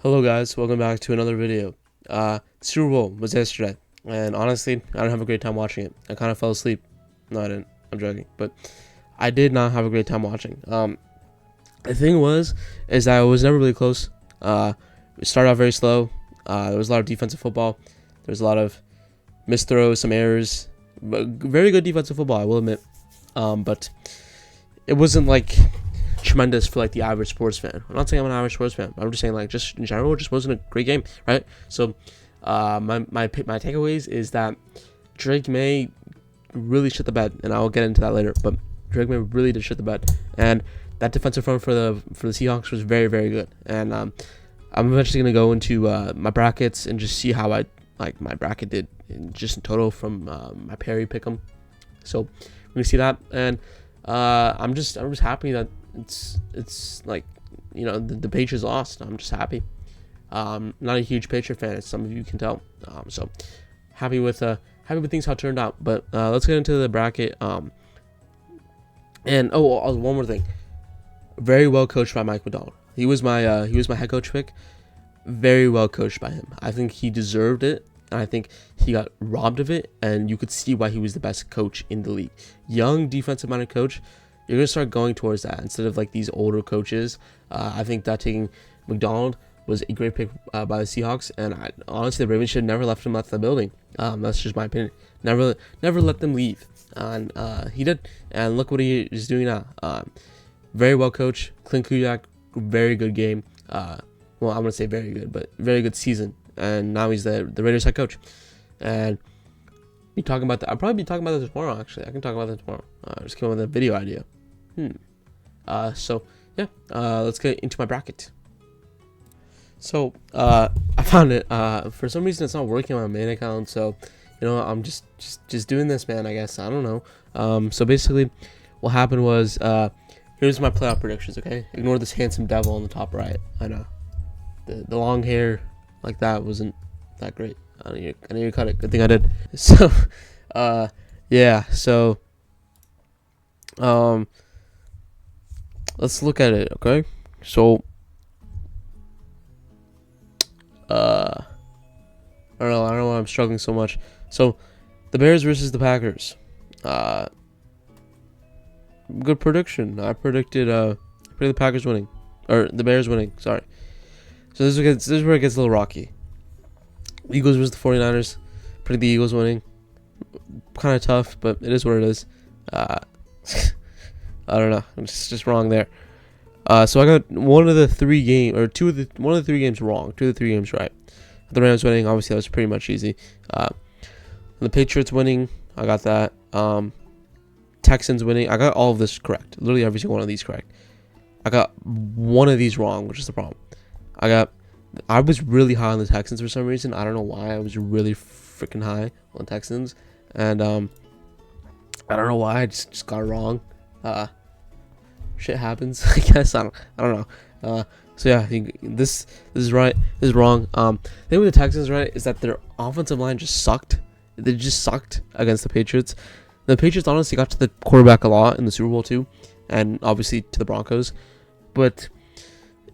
Hello guys, welcome back to another video. Super Bowl was yesterday, and honestly, I didn't have a great time watching it. I kind of fell asleep. No, I didn't. I'm joking, but I did not have a great time watching. The thing is that it was never really close. It started out very slow. There was a lot of defensive football. There was a lot of missed throws, some errors. But very good defensive football, I will admit. But it wasn't like tremendous for like the average sports fan. I'm not saying I'm an average sports fan. I'm just saying like just in general, it just wasn't a great game, right? So, my takeaways is that Drake May really shit the bed, and I'll get into that later. But Drake May really did shit the bed, and that defensive front for the Seahawks was very very good. And I'm eventually gonna go into my brackets and just see how I like my bracket did in total from my Perry pick'em. So we're gonna see that, and I'm just happy that it's like, you know, the Patriots lost. I'm just happy. Not a huge Patriot fan, as some of you can tell. So happy with things how it turned out. But let's get into the bracket. And one more thing. Very well coached by Mike Macdonald. He was my head coach pick. Very well coached by him. I think he deserved it, and I think he got robbed of it. And you could see why he was the best coach in the league. Young defensive-minded coach. You're going to start going towards that instead of like these older coaches. I think that taking Macdonald was a great pick by the Seahawks, and honestly, the Ravens should have never left him left the building. That's just my opinion. Never let them leave, and he did. And look what he is doing now. Very well coached. Clint Kubiak, very good game. Well, I'm gonna say very good, but very good season. And now he's the Raiders head coach. And I'll probably be talking about that tomorrow. Actually, I can talk about that tomorrow. Just came up with a video idea. So yeah, let's get into my bracket. So I found it. For some reason, it's not working on my main account. So, you know, I'm just doing this, man. I guess I don't know. So basically, what happened was here's my playoff predictions. Okay, ignore this handsome devil on the top right. I know the long hair like that wasn't that great. I need to cut it. Good thing I did. So, yeah. So, let's look at it. Okay. So, I don't know why I'm struggling so much. So, the Bears versus the Packers. Good prediction. I predicted the Packers winning, or the Bears winning. Sorry. So this is where it gets a little rocky. Eagles versus the 49ers. Predict the Eagles winning. Kind of tough, but it is what it is. I don't know. I'm just wrong there. So I got one of the three games wrong. Two of the three games right. The Rams winning, obviously that was pretty much easy. The Patriots winning, I got that. Texans winning, I got all of this correct. Literally every single one of these correct. I got one of these wrong, which is the problem. I was really high on the Texans for some reason. I don't know why. I was really freaking high on Texans, and I don't know why. I just got it wrong. Shit happens. I guess I don't know. So yeah, I think this is right. This is wrong. The thing with the Texans, right, is that their offensive line just sucked. They just sucked against the Patriots. The Patriots honestly got to the quarterback a lot in the Super Bowl too, and obviously to the Broncos, but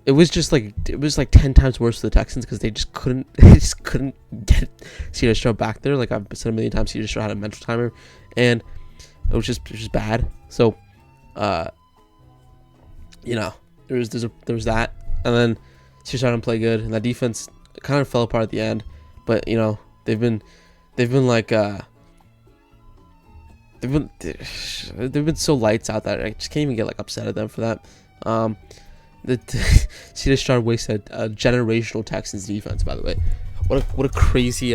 it was like 10 times worse for the Texans because they just couldn't get C.J. Stroud back there. Like I've said a million times, C.J. Stroud had a mental timer, and it was just bad. So, you know, there was that, and then C.J. Stroud didn't play good, and that defense kind of fell apart at the end. But you know, they've been so lights out that I just can't even get like upset at them for that. C.J. Stroud wasted a generational Texans defense, by the way. What a crazy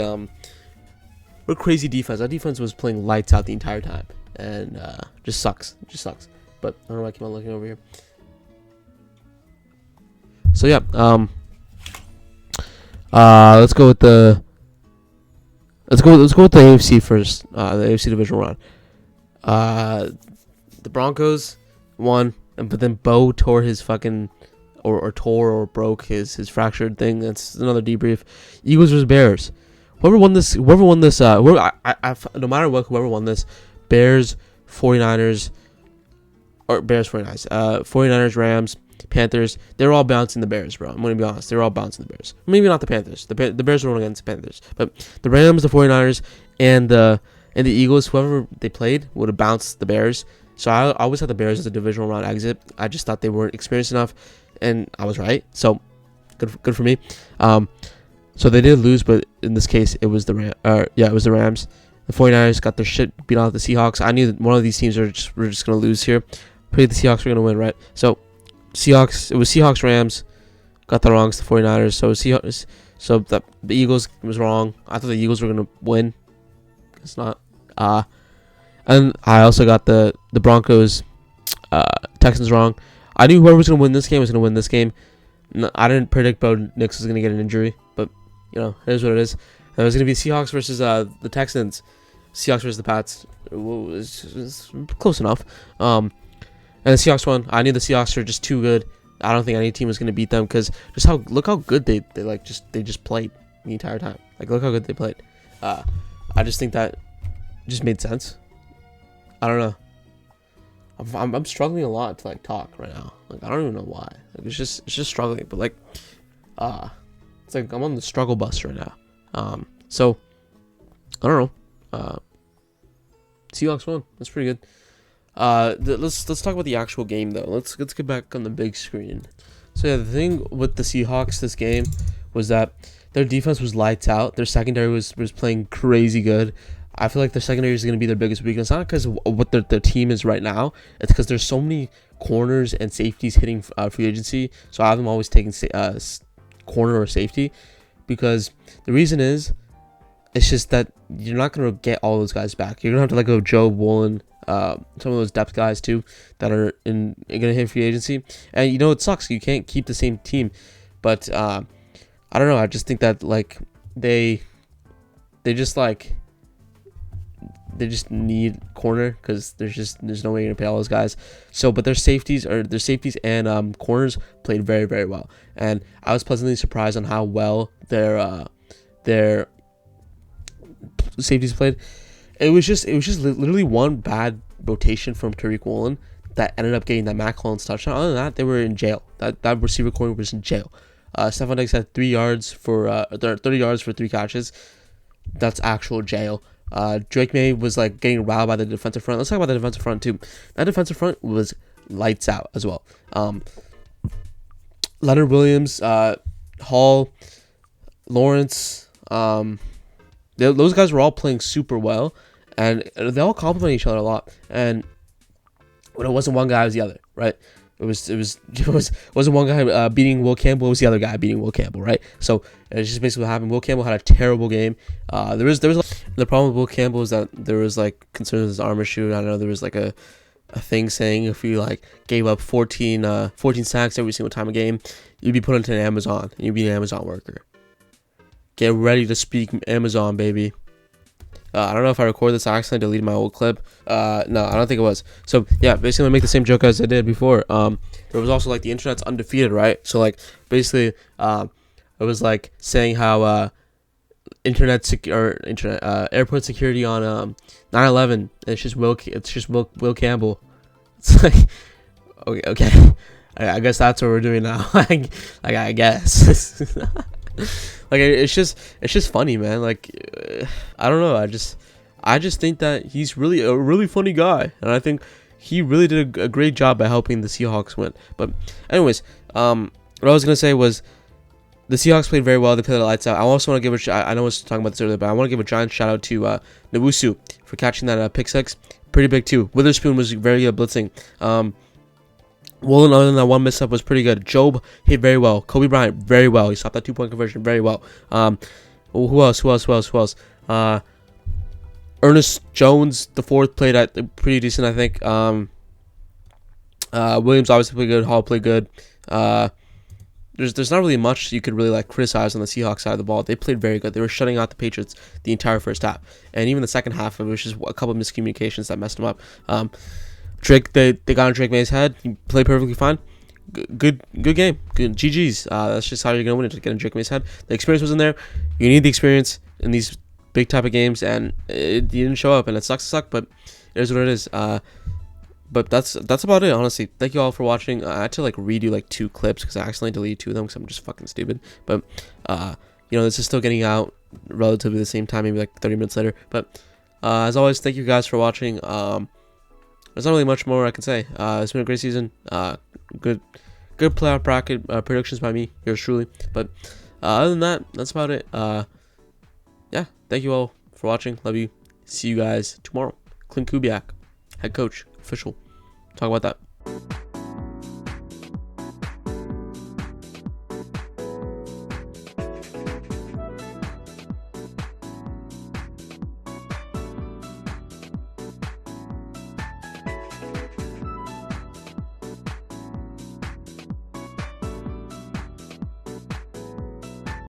defense. That defense was playing lights out the entire time, and just sucks. But I don't know why I keep on looking over here. So yeah, let's go with the AFC first. The AFC divisional round. The Broncos won, but then Bo tore his fucking or broke his fractured thing. That's another debrief. Eagles versus Bears. Whoever won this, no matter what, whoever won this, Bears, 49ers, or Bears, 49ers, 49ers, Rams. Panthers. They're all bouncing the Bears, bro. I'm gonna be honest. They're all bouncing the Bears. Maybe not the Panthers. The Bears were against the Panthers, but the Rams, the 49ers, and the Eagles, whoever they played, would have bounced the Bears. So I always had the Bears as a divisional round exit. I just thought they weren't experienced enough, and I was right. So good for me. So they did lose, but in this case, it was the Rams. The 49ers got their shit beat out of the Seahawks. I knew that one of these teams were just going to lose here. Pretty the Seahawks were going to win, right? So it was Seahawks, Rams. Got the wrongs, the 49ers. So the Eagles was wrong. I thought the Eagles were going to win. It's not. And I also got the Broncos, Texans wrong. I knew whoever was going to win this game was going to win this game. I didn't predict Bo Nix was going to get an injury, but it is what it is. And it was going to be Seahawks versus the Texans. Seahawks versus the Pats. It was close enough. And the Seahawks won. I knew the Seahawks were just too good. I don't think any team was going to beat them because look how good they just played the entire time. Like, look how good they played. I just think that just made sense. I don't know. I'm struggling a lot to talk right now. I don't even know why. It's just struggling. But it's like I'm on the struggle bus right now. So I don't know. Seahawks won. That's pretty good. Let's talk about the actual game though. Let's get back on the big screen. So yeah, the thing with the Seahawks this game was that their defense was lights out. Their secondary was playing crazy good. I feel like their secondary is going to be their biggest weakness, not because of what their team is right now. It's because there's so many corners and safeties hitting free agency. So I have them always taking corner or safety, because the reason is it's just that you're not going to get all those guys back. You're going to have to let go of Joe Woolen, some of those depth guys too that are going to hit free agency. And it sucks. You can't keep the same team, but I don't know. I just think that they just need corner because there's no way you're gonna pay all those guys. So, but their safeties and corners played very, very well, and I was pleasantly surprised on how well their safeties played. It was just literally one bad rotation from Tariq Woolen that ended up getting that Matt Collins touchdown. Other than that, they were in jail. That receiver corner was in jail. Stephon Diggs had 30 yards for 3 catches. That's actual jail. Drake May was getting riled by the defensive front. Let's talk about the defensive front too. That defensive front was lights out as well. Leonard Williams, Hall, Lawrence, those guys were all playing super well, and they all complement each other a lot. And when it wasn't one guy, it was the other, right? It wasn't one guy beating Will Campbell. It was the other guy beating Will Campbell, right? So it's just basically what happened. Will Campbell had a terrible game. There was the problem with Will Campbell is that there was concerns with his arm issue. I know there was a thing saying if you gave up 14 sacks every single time a game, you'd be put into an Amazon and you'd be an Amazon worker. Get ready to speak Amazon, baby. I don't know if I recorded this. I accidentally deleted my old clip. No, I don't think it was. So yeah, basically I make the same joke as I did before. There was also the internet's undefeated, right? So basically, it was saying how airport security on 9/11. It's just Will Campbell. It's okay. I guess that's what we're doing now. I guess. It's just funny, man. I don't know. I just think that he's really a really funny guy, and I think he really did a great job by helping the Seahawks win. But anyways, what I was gonna say was the Seahawks played very well. They played the lights out. I also want to give I know I was talking about this earlier, but I want to give a giant shout out to Nwosu for catching that pick six. Pretty big too. Witherspoon was very good blitzing. Woolen, other than that one mix-up, was pretty good. Job hit very well. Kobe Bryant, very well. He stopped that 2-point conversion very well. Who else? Ernest Jones, the fourth, played at pretty decent, I think. Williams obviously played good. Hall played good. There's not really much you could really criticize on the Seahawks side of the ball. They played very good. They were shutting out the Patriots the entire first half, and even the second half, it was just a couple of miscommunications that messed them up. Drake, they got on Drake May's head. He played perfectly fine. Good game. Good GG's. That's just how you're gonna win it. To get on Drake May's head. The experience was in there. You need the experience in these big type of games, and it didn't show up, and it sucks to suck, but it is what it is. But that's about it, honestly. Thank you all for watching. I had to like redo like 2 clips because I accidentally deleted 2 of them because I'm just fucking stupid. But this is still getting out relatively the same time, maybe like 30 minutes later. But as always, thank you guys for watching. There's not really much more I can say. It's been a great season. Good playoff bracket predictions by me, yours truly. But other than that, that's about it. Yeah, thank you all for watching. Love you. See you guys tomorrow. Clint Kubiak, head coach, official. Talk about that.